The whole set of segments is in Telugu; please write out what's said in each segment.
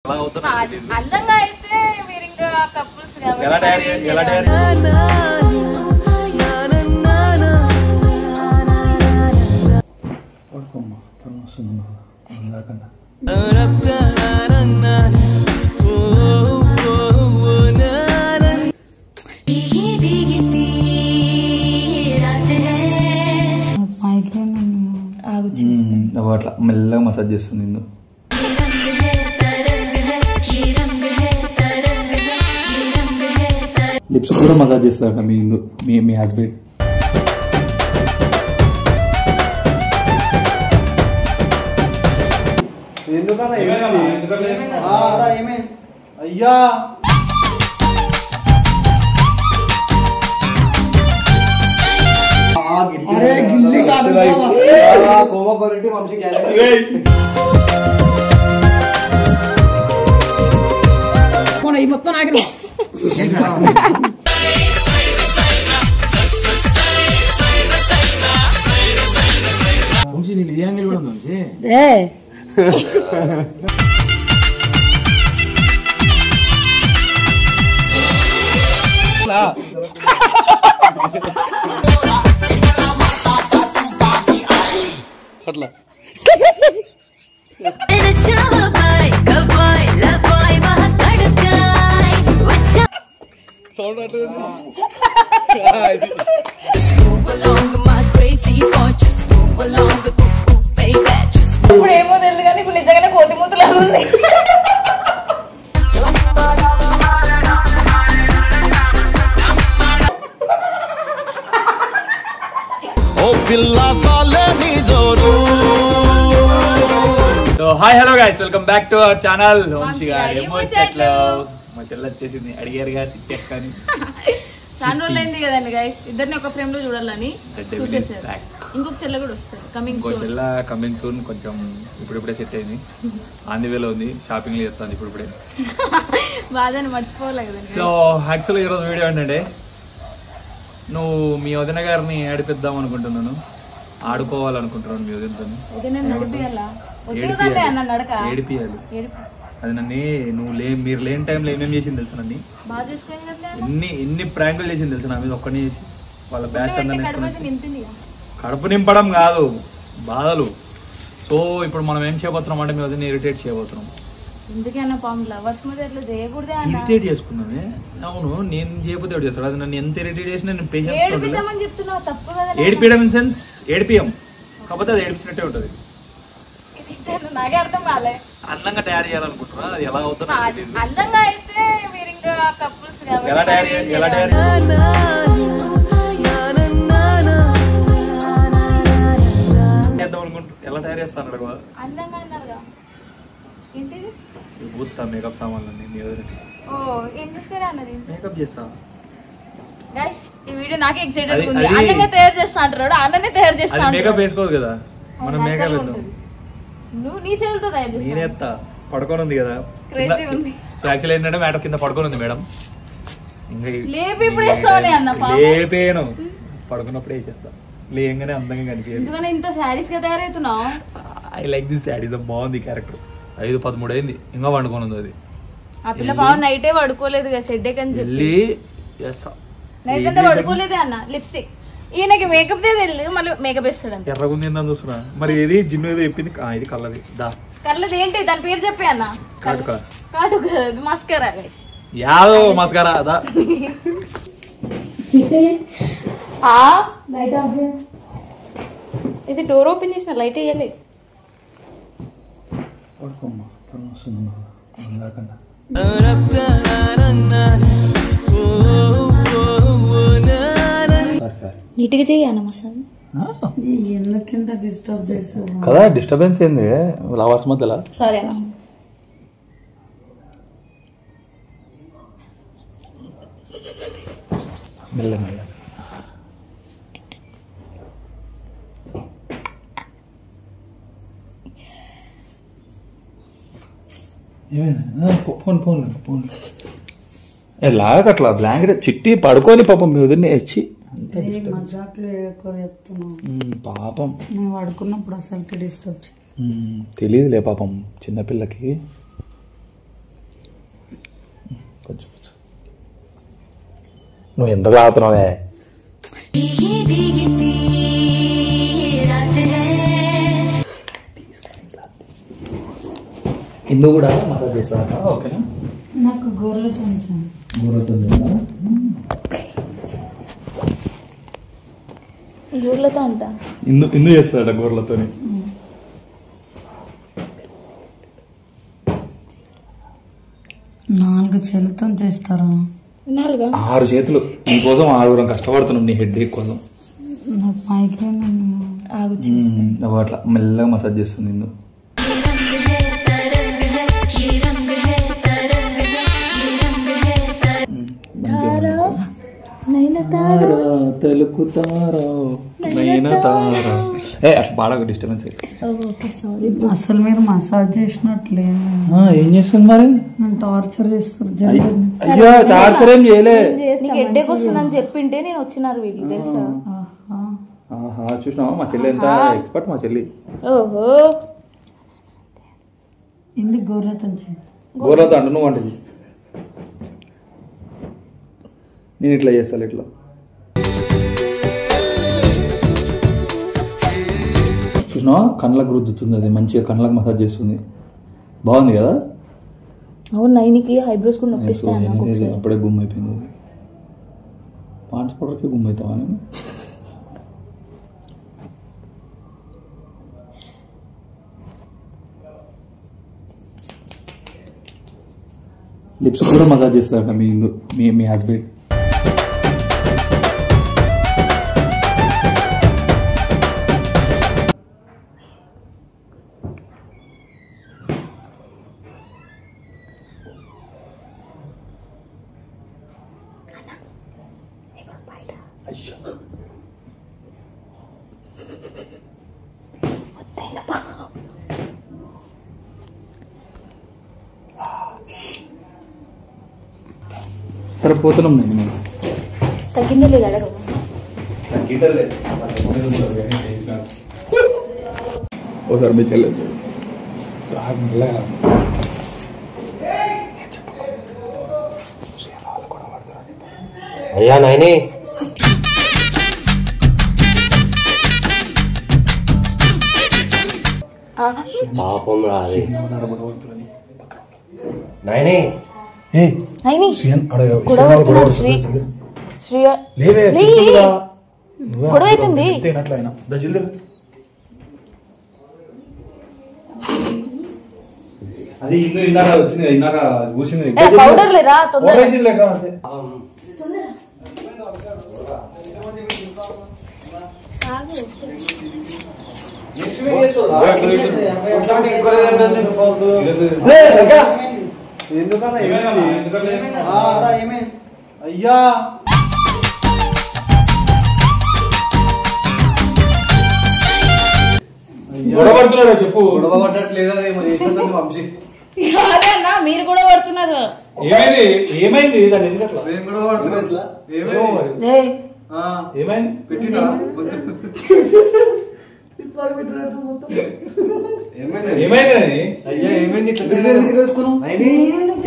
అందంగా అయితే మీరు ఇంకా కపుల్స్ అట్లా మెల్లగా మసాజ్ చేస్తుంది నిన్ను. లిప్స్ కూడా మసాజ్ చేస్తారట మీ ఇందు మీ హస్బెండ్. అయ్యా మొత్తం నాకిన అట్లా సౌండ్ ఇప్పుడు ఏమో తెలియదు కానీ ఇప్పుడు నిజంగానే కోతి మూతలాగా ఉంది. Hi hello guys, welcome back to our channel. మా చెల్లి వచ్చేసింది, అడిగారుగా సిట్ ఎక్కని. చాలా రోజులు అయింది కదండి గైస్, ఇద్దరిని ఒక ఫ్రేమ్ లో చూడాలని చూసేసారు. ఇంకొక చెల్ల కూడా వస్తుంది కమింగ్ సూన్. కొంచెం ఇప్పుడిప్పుడే సెట్ అయింది, ఆన్ ది వేలో ఉంది, షాపింగ్ చేస్తాను ఇప్పుడిప్పుడే. బాధని మర్చిపోలే కదండి. సో యాక్చువల్గా ఈరోజు వీడియో ఏంటంటే, నువ్వు మీ వదిన గారిని ఆడిపిద్దాం అనుకుంటున్నాను, ఆడుకోవాలనుకుంటున్నాను మీ వదినతో. ఏడిపియాలి. అది నన్ను మీరు లేని టైంలో ఏమేమి చేసింది తెలుసు, నన్ను ఎన్ని ప్రాంకులు చేసింది తెలుసు నా మీద. ఒక్కనే చేసి వాళ్ళ బ్యాచ్ అందరినీ కడుపు నింపడం కాదు, బాధలు. సో ఇప్పుడు మనం ఏం చేయబోతున్నాం అంటే, మీ వదిన ఇరిటేట్ చేయబోతున్నాం. ఇరిటేట్ చేసుకుందామే. అవును, నేను చేయకపోతే ఎవరు చేస్తాడు? అది నన్ను ఎంత ఇరిటేట్ చేసినా నేను పేషెన్స్ ఏడిపియడం ఇన్ సెన్స్ ఏడిపియం, కాకపోతే అది ఏడిపించినట్టే ఉంటుంది. నాకే అర్థం కాలే. అందంగా తయారు చేయాలనుకుంటున్నా, అది ఎలా అవుతుందో అందంగా అయితే మీరు ఇంకా కపుల్స్ ఎలా తయారు చేస్తాను అడగ. అందంగా అన్నారుగా, ఏంటిది పూస్తా మేకప్ సామాన్లన్నీ మీ వదినకి. ఓ ఏం చేస్తారా అన్నది, మేకప్ చేస్తా. గైస్ ఈ వీడియో నాకే ఎక్సైటెడ్ ఉంది. అందంగా తయారు చేస్తా అంటారు, అన్ననే తయారు చేస్తా. మేకప్ వేసుకోదు కదా, మనం మేకప్ వేద్దాం. నువ్వు నీ చేతులతో తయారు చేస్తా. నేనేస్తా, పడుకొని ఉంది కదా. క్రేజీ ఉంది. సో యాక్చువల్లీ ఏంటంటే, మ్యాటర్ కింద పడుకొని ఉంది మేడం. లేపి ఇప్పుడు వేస్తావని అన్న. లేపేను, పడుకున్నప్పుడే వేసేస్తా. లేయంగానే అందంగా కనిపించదు. ఎందుకని ఇంత శారీస్ గా తయారవుతున్నావు? ఐ లైక్ దిస్ శారీస్, బాగుంది క్యారెక్టర్. 5:13 అయింది, ఇంకా వండుకొని ఉంది అది. ఆ పిల్ల బాగుంది, నైటే పడుకోలేదు కదా, షెడ్ అని చెప్పి నైట్ అంతా పడుకోలేదే అన్న. లిప్స్టిక్ ఈయనకి మేకప్ తెలియదు, మళ్ళీ మేకప్ వేస్తాడు అంత. ఎర్రగుంది ఏందని చూస్తున్నా. మరి ఏది జిన్ను ఏదో చెప్పింది, ఇది కళ్ళది. కళ్ళది ఏంటి దాని పేరు చెప్పే అన్న? కాటుక. కాటుక మస్కరా. యాదో మస్కరా. ఇది డోర్ ఓపెన్ చేసిన లైట్ వేయాలి. నీట్గా చెయ్యాలి మసాజ్. ఎందుకంత డిస్టర్బ్ చేస్తావు కదా? డిస్టర్బెన్స్ ఏంది లవర్స్ మధ్యలో? సరే మెల్ల మెల్ల. ఫోన్ లాగట్లా బ్లాంకెట్ చిట్టి పడుకొని పాపం మీ వదిలిని వచ్చి పాపం. నేను పడుకున్నప్పుడు అసలు డిస్టర్బ్ తెలియదులే పాపం చిన్నపిల్లకి. కొంచెం నువ్వు ఎంత లాగుతున్నావే ఇందు కూడా మసాజ్ చేస్తారా? ఓకేనా. నాకు గోర్లతో గోర్లతో ఉంటా. ఇందు చేస్తాడ గోర్లతో. 4 చేతులతో చేస్తారా? 6 చేతులు నీకోసం 6 కష్టపడుతున్నాం నీ హెడ్ కోసం. నాకు మైగ్రేన్ అట్లా మెల్లగా మసాజ్ చేస్తుంది ఇందు. బాగా డిస్టర్బెన్స్ అసలు మీరు మసాజ్ చేసినట్లే. ఏం చేస్తుంది మరి? టార్చర్ చేస్తారు. అయ్యో టార్చర్ ఏం చేయలే. నీకు హెడ్ఏక్ వస్తుందని చెప్పింటే నేను వచ్చినారు వీళ్ళు తెలుసా. చూసినావా మా చెల్లి ఎంత ఎక్స్పర్ట్ మా చెల్లి. ఓహో ఎందుకు గోర్లతో అంటు నువ్వు అంటది. నేను ఇట్లా చేస్తాను ఇట్లా. చూసినావా కళ్ళకు రుద్దుతుంది, అది మంచిగా కళ్ళకు మసాజ్ చేస్తుంది. బాగుంది కదా. అవును నైనికి ఐబ్రోస్ కూడా నొప్పిస్తాను. అప్పుడే గుమ్ అయిపోయింది. పాండ్స్ పౌడర్కి గుమ్ అవుతావా? లిప్స్ కూడా మసాజ్ చేస్తారట మీ ఇందు మీ హస్బెండ్. సరే పోతున్నాం నేను. తగ్గిందలేదు అడగ ఓసారి మీ చెల్లెలు అయ్యా నాయనే పాపం రాదే నాయనే. గొడవ అవుతుంది. అది ఇందాక వచ్చింది, ఇందాక కూర్చుంది. పౌడర్ లేరా తొందరగా. అయ్యా గొడవ పడుతున్నారా చెప్పు. గొడవ పట్టట్లేదు అదేమో చేసినంత వంశీ. అదేనా మీరు కూడా పడుతున్నారు. ఏమైంది దాన్ని ఎందుకట్లా? మేము కూడా పడుతున్నాం. ఇట్లా ఏమైంది పెట్టినా ఏమైంది అయ్యా ఏమైంది ఇట్లా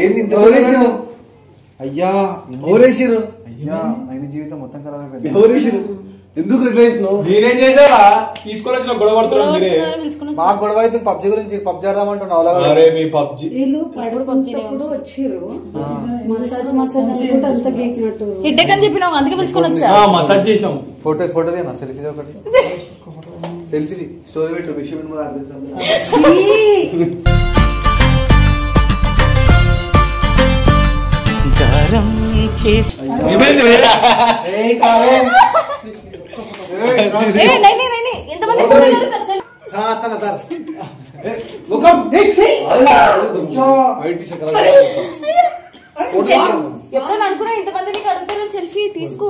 ఏంది ఇంత అయ్యా ఓరేసిరు. అయ్యా ఆయన జీవితం మొత్తం ఖరాబ్ అయిపోయింది. ఓరేసిరు ఎందుకు ఇట్లా చేసినావు? నేనేం చేసావా? తీసుకొని వచ్చిన గొడవ పడుతున్నావు మీరే. మా గొడవ అయితే పబ్జి గురించి పబ్జి ఆడదామంటున్నావు. మీ పబ్జి వీళ్ళు పడుకున్నప్పుడు వచ్చిర్రు. మసాజ్ అంతా గీకినట్టు హెడ్ఏక్ అని చెప్పినావు అందుకే పిలుచుకొని వచ్చా. మసాజ్ చేసినాం. ఫోటో దేనా సెల్ఫీ ఒకటి. సెల్ఫీ స్టోరీ పెట్టు విషయం ఎప్పుడైనా అనుకున్నా ఇంతమంది నీకు అడుగుతారు సెల్ఫీ తీసుకో.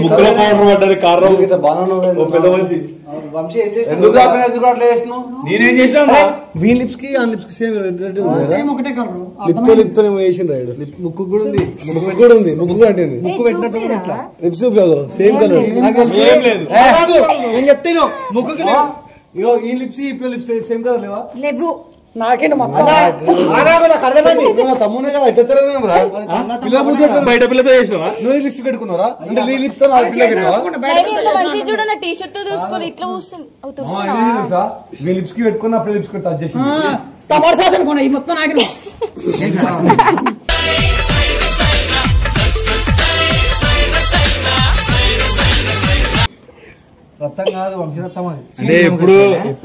ముక్కలో పౌడర్ పడ్డారు కారణం పెద్ద మనిషి ఎందుకు అట్లా చేసినావు? నేనేం చేసినా వీన్ లిప్స్ కి ఆ లిప్స్ కి సేమ్ ఒకటే కలర్ లిప్ తో వేసిన రాయుడు ముక్కు కూడా ఉంది ముక్కు కూడా అంటే ముక్కు పెట్టినట్టు లిప్స్ సేమ్ కలర్ ఏం లేదు. నేను చెప్తాను ముక్కుకి ఇగో ఈ లిప్స్ ఈ లిప్స్ సేమ్ కలర్ లేవా? లేవు నాకేంటి మొత్తం తమ్మునే కదా బయట పిల్లతో చేసినావా? నువ్వు లిప్స్ పెట్టుకున్నారా? అంటే నీ లిప్స్ తో మంచి చూడ నా టీ షర్ట్ చూసుకొని ఇట్లా కూర్చుంది మీ లిప్స్ కి పెట్టుకుని అప్పుడు లిప్స్ టచ్ చేసి టమాటో సాస్ అనుకున్నా ఈ మొత్తం నాకిన రక్తం కాదు వంశరక్తం అది. అంటే ఎప్పుడు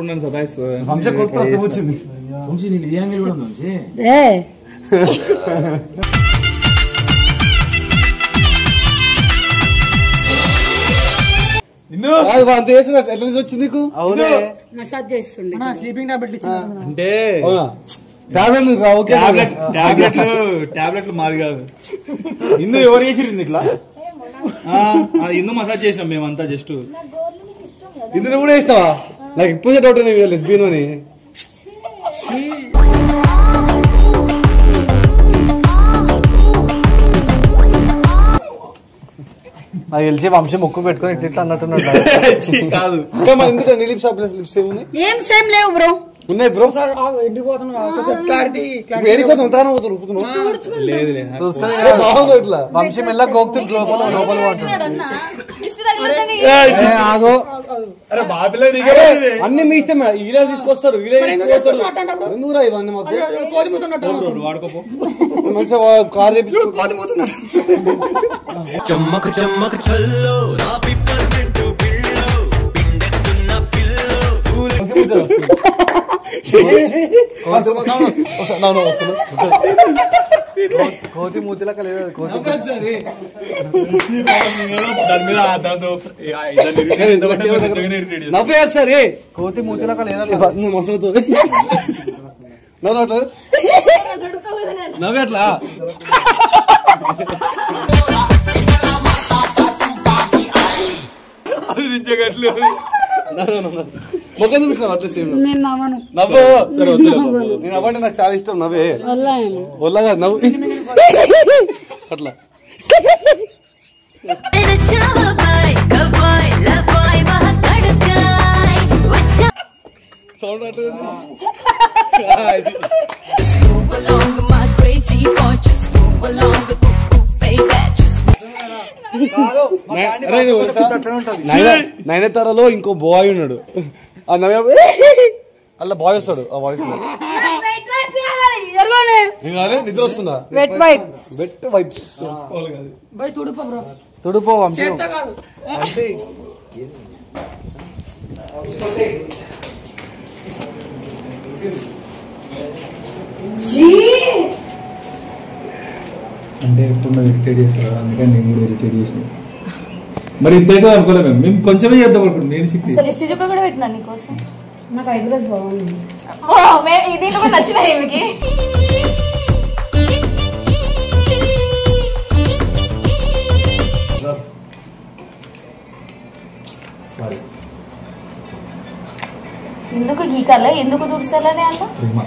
నన్ను సతాయిస్తుంది. వంశ కొత్త రక్తం వచ్చింది. అంత వేసిన ఎట్లా వచ్చింది నీకు? అవునే మసాజ్ చేస్తుండే స్లీపింగ్ టాబ్లెట్ ఇచ్చింది అంటే టాబ్లెట్లు మాది కాదు. ఇందు ఎవరు చేసిరు ఇట్లా? ఇందు మసాజ్ చేసినాం మేమంతా జస్ట్. ఇందులో కూడా వేసినావా? నాకు ఇప్పుడు డౌట్ లెస్బియన్ అని. నాకు తెలిసి వంశం ముక్కు పెట్టుకుని ఇట్లా అన్నట్టున్నాడు కాదు. ఎందుకు నీ లిప్స్ లిప్స్ ఏం సేమ్ లేవు బ్రో. ఉన్నాయి బ్రో. వంశం ఎలా గోక్తుంటే లోపల అన్ని మీ ఇష్టం. ఇలా తీసుకొస్తారు ఎందుకురా ఇవన్నీ మాకు వాడుకోపో. మంచిగా కార్ చమ్మక్ చమ్మక్ చల్లో నా పిప్పర్మెంట్ పిల్లో పిండెత్తున్న పిల్లో కోతి మూతిలాక లేదు. నవ్వే ఒకసారి కోతి మూతిలాక లేదా మసలుతో నవ్వే అట్లా మొక్క చూపించిన అట్లా సేమ్ నవ్వు. నేను నవ్వంటే నాకు చాలా ఇష్టం. నవ్వే ఒళ్ళ కాదు నవ్వు అట్లా. సౌండ్ అట్లేదు. నైనతారలో ఇంకో బాయ్ ఉన్నాడు. ఆ నవ్య అలా బాయ్ వస్తాడు. ఆ వాయిస్ నిద్ర వస్తుందా? వెట్ వైప్స్ తుడుపో వంశీ. అంటే ఇప్పుడు నువ్వు ఇరిటేట్ చేస్తావు, అందుకని నేను కూడా ఇరిటేట్ చేసిన. మరి ఇంతైతే అనుకోలేము మేము, కొంచెమే చేద్దాం అనుకుంటున్నాం. నేను చెప్పి కూడా పెట్టినా నీకోసం. నాకు ఐబ్రోస్ బాగుంది. దీంట్లో కూడా నచ్చినాయి మీకు. ఎందుకు గీకాల, ఎందుకు దుర్సాలని అన్న ప్రేమ.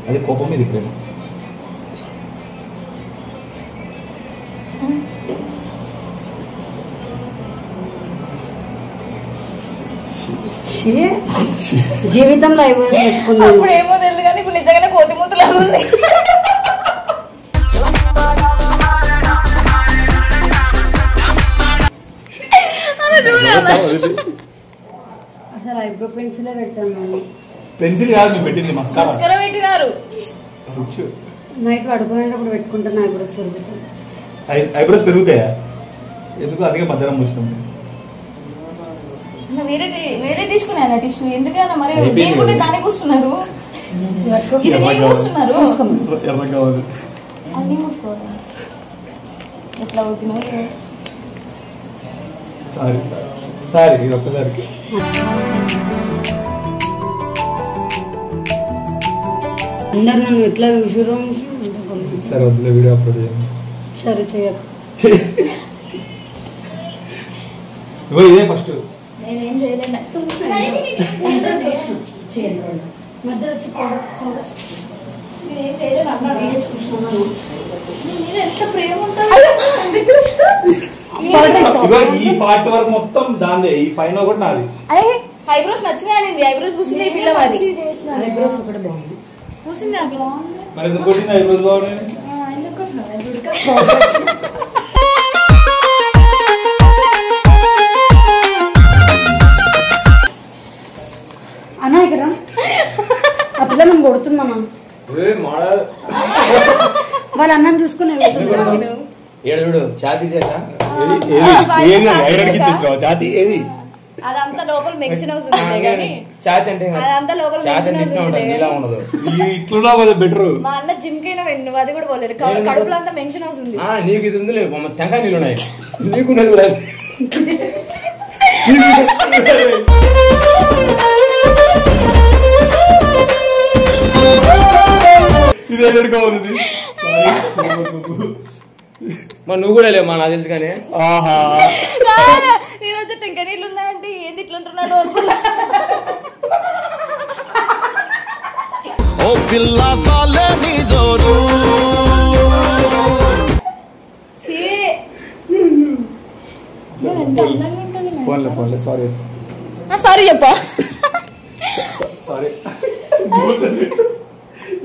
అది కోపం మీద ప్రేమ. జీవితంలో ఐబ్రోస్ పెట్టుకున్నాను. ఇప్పుడు ఏమో తెలియదు కానీ ఇప్పుడు నిజంగానే కోతి మూతలాగా ఉంది. అసలు ఐబ్రో పెన్సిలే పెట్టాను. పెన్సిల్ కాదు పెట్టింది, మస్కారా పెట్టినారు. నైట్ పడుకునేటప్పుడు పెట్టుకుంటాను ఐబ్రోస్ పెరుగుతాను. ఐబ్రోస్ పెరుగుతాయా? ఎందుకు అదిగా మధ్యాహ్నం వచ్చినాం. వేరే తీసుకున్నాను టిష్యూ. ఎందుకన్నా మరి దేనికుంటే దానికి వస్తున్నారు. కూస్తున్నారు అన్ని మూసుకోవాలి. ఎట్లా అవుతున్నాయి? సారీ ఇది ఒక్కసారికి. అందరు నన్ను ఎట్లా చూసారు. సరే వద్దులే, వీడియో అప్లోడ్ చేయండి. సరే చేయకు. ఇదే ఫస్ట్ నేనేం చేయలేను మధ్యలో వచ్చి నేనేం చేయలేను అన్నా చూసినాను నేను ఎంత ప్రేమ ఉంటుంది ఈ పార్ట్ వరకు మొత్తం దాందే ఈ పైన ఒకటి నాది అయ్యే ఐబ్రోస్ నచ్చినాయి ఐబ్రోస్ పూసింది ఈ పిల్ల మరి ఐబ్రోస్ ఒకటి బాగుంది పూసింది మరి ఎందుకు కొట్టింది ఐబ్రోస్ బాగున్నాయి అన్నా ఇక్కడ ఆ పిల్ల మేము కొడుతున్నామా వాళ్ళ అన్నం చూసుకుని ఏడు ఛాతీ చేసా ఛాతీ ఏది అదంతా లోపల మెన్షన్ అవుతుంది కానీ ఛాతీ అంటే అదంతా లోపల మెన్షన్ అవుతుంది ఇలా ఉండదు ఇట్లా బెటర్ మా అన్న జిమ్ కైనా నువ్వు అది కూడా పోలేదు కడుపులో అంతా మెన్షన్ అవుతుంది నీకు ఇది ఉంది తెంకాయ నీళ్ళు ఉన్నాయి నీకున్నది కూడా ఇది ఎదుర్కోవాలి మరి నువ్వు కూడా లేవు మా నాకు తెలుసు కానీ ఆహా నేను వచ్చి ఇంకా నీళ్ళు ఉన్నాయంటే ఏంది ఇట్లా అంటున్నాడు అనుకున్నా ఓ పిల్ల సాలే నీ జోరు పోన్లే సారీ సారీ చెప్పా సారీ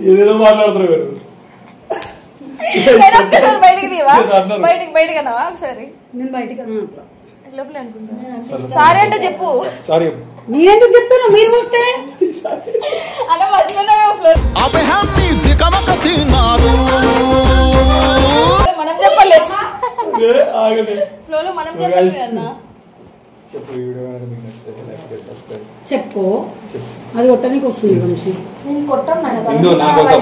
ఏదేదో మాట్లాడుతున్నారు బయటికి తీవా బయటికి అన్నావా ఒకసారి నేను బయటికి అట్లా లోపల అనుకుంటా సారీ అంటే చెప్పు సారీ నేనెందుకు చెప్తాను మీరు చూస్తే అలా మర్చిపోయినా అబే హమ్మి దికమక తిన్నారు మనం చెప్పలేదు ఫ్లోలో మనం So చెప్పలేదు guys, అన్న చెప్పు ఈ వీడియో మీకు నచ్చితే లైక్ చేసి సబ్స్క్రైబ్ చెప్పుకో అది కొట్టడానికి వస్తుంది వంశీ నేను కొట్టాను ఇందు నా కోసం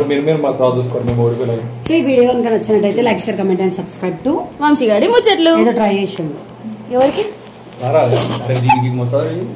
మీరు మా తర్వాత చూసుకోండి మేము ఓడిపోయాలి సో ఈ వీడియో కనుక నచ్చినట్టయితే like share comment and subscribe to Vamshi గాడి ముచ్చట్లు ఏదో ట్రై చేసాము ఎవరికి రారా సరే దీనికి మోసారి